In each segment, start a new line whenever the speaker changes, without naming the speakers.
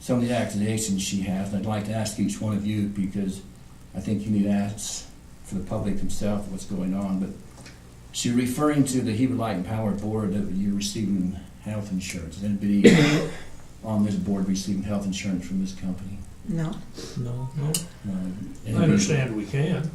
some of the accusations she has, and I'd like to ask each one of you, because I think you need to ask for the public themselves what's going on, but she's referring to the Heber Light and Power Board that you're receiving health insurance. Is anybody on this board receiving health insurance from this company?
No.
No. I
Anybody?
understand we can.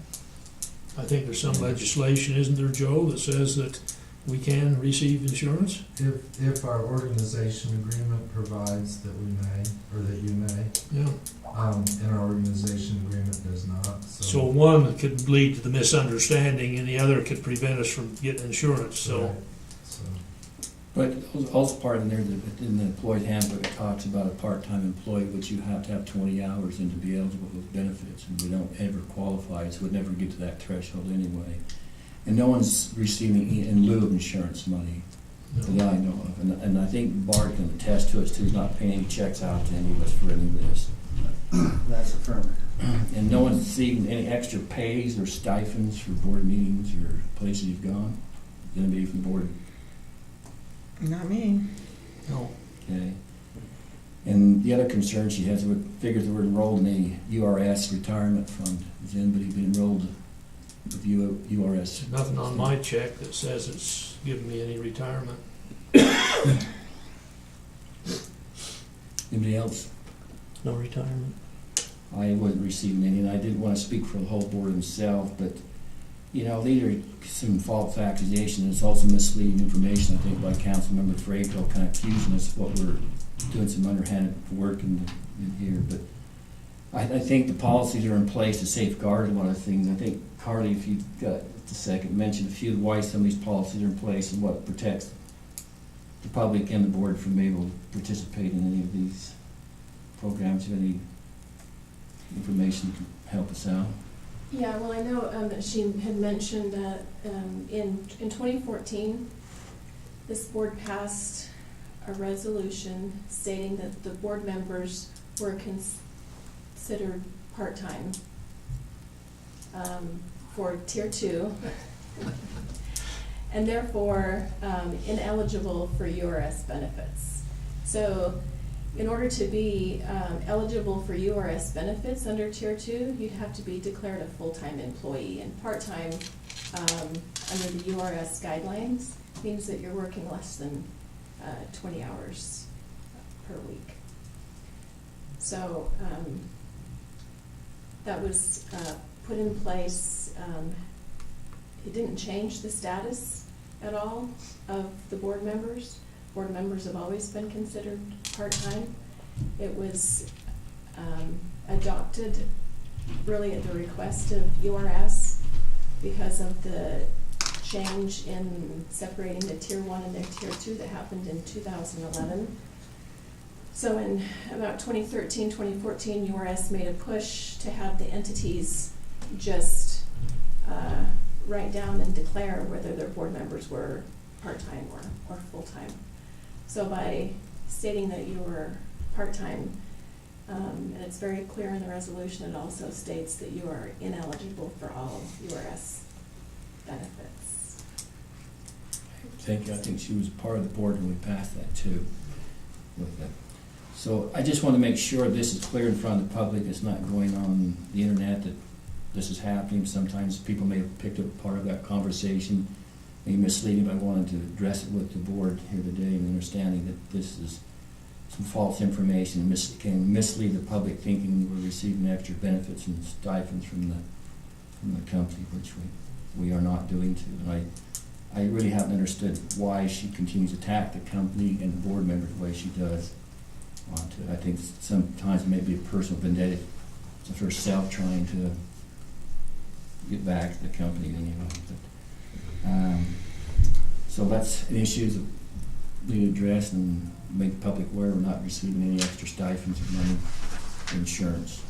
I think there's some legislation, isn't there, Joe, that says that we can receive insurance?
If our organization agreement provides that we may, or that you may,
Yeah.
and our organization agreement does not,
So one could lead to the misunderstanding and the other could prevent us from getting insurance, so.
Right. So,
But also part in there, in the employee handbook, it talks about a part-time employee, which you have to have 20 hours and to be eligible for those benefits, and we don't ever qualify, so we'd never get to that threshold anyway. And no one's receiving in lieu of insurance money that I know of, and I think Bart can attest to it too. He's not paying any checks out to any of us for any of this.
That's affirmative.
And no one's receiving any extra pays or stipends for board meetings or places you've gone? Anybody from the board?
Not me.
No.
Okay. And the other concern she has, figures that we're enrolled in a URS retirement fund. Has anybody been enrolled with URS?
There's nothing on my check that says it's giving me any retirement.
Anybody else?
No retirement.
I wasn't receiving any, and I didn't want to speak for the whole board himself, but, you know, these are some false accusations. It's also misleading information, I think, by Councilmember Fraco, kind of accusing us of what we're doing some underhanded work in here. But I think the policies are in place to safeguard a lot of things. I think, Carly, if you've got a second, mention a few of why some of these policies are in place and what protects the public and the board from being able to participate in any of these programs. If any information can help us out.
Yeah, well, I know that she had mentioned that in 2014, this board passed a resolution stating that the board members were considered part-time for Tier 2 and therefore ineligible for URS benefits. So in order to be eligible for URS benefits under Tier 2, you'd have to be declared a full-time employee, and part-time under the URS guidelines means that you're working less than 20 hours per week. So that was put in place. It didn't change the status at all of the board members. Board members have always been considered part-time. It was adopted really at the request of URS because of the change in separating the Tier 1 and their Tier 2 that happened in 2011. So in about 2013, 2014, URS made a push to have the entities just write down and declare whether their board members were part-time or full-time. So by stating that you were part-time, and it's very clear in the resolution, it also states that you are ineligible for all URS benefits.
Thank you. I think she was part of the board when we passed that too. With that. So I just want to make sure this is clear in front of the public. It's not going on the internet that this is happening. Sometimes people may have picked up part of that conversation, maybe misleading, but I wanted to address it with the board here today and understanding that this is some false information and can mislead the public thinking we're receiving extra benefits and stipends from the company, which we are not doing to. And I really haven't understood why she continues to attack the company and the board members the way she does. I think sometimes it may be a personal vendetta of herself trying to get back at the company anyway. But, so that's an issue that we need to address and make the public aware we're not receiving any extra stipends of money for insurance.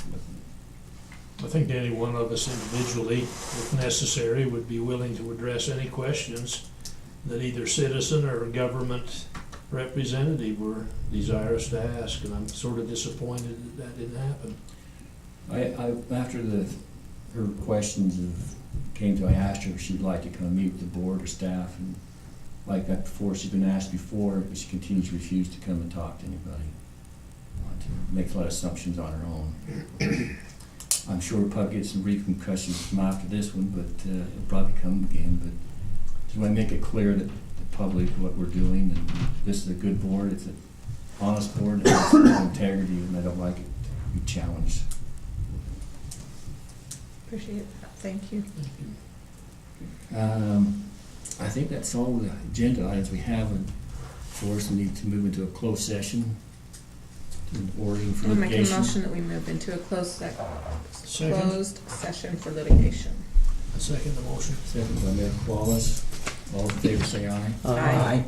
I think any one of us individually, if necessary, would be willing to address any questions that either citizen or government representative were desirous to ask, and I'm sort of disappointed that didn't happen.
After her questions came to, I asked her if she'd like to come meet with the board or staff, and like that before, she's been asked before, but she continues to refuse to come and talk to anybody. makes a lot of assumptions on her own. I'm sure we'll probably get some repercussions from after this one, but it'll probably come again, but just want to make it clear that the public what we're doing, and this is a good board, it's an honest board, it has integrity, and I don't like it to be challenged.
Appreciate that, thank you.
I think that's all the agenda items we have, and for us, we need to move into a closed session. Ordering for
I'll make a
litigation.
motion that we move into a
Second.
closed session for litigation.
I second the motion.
Second by Mayor Wallace. All in favor, say aye.
Aye.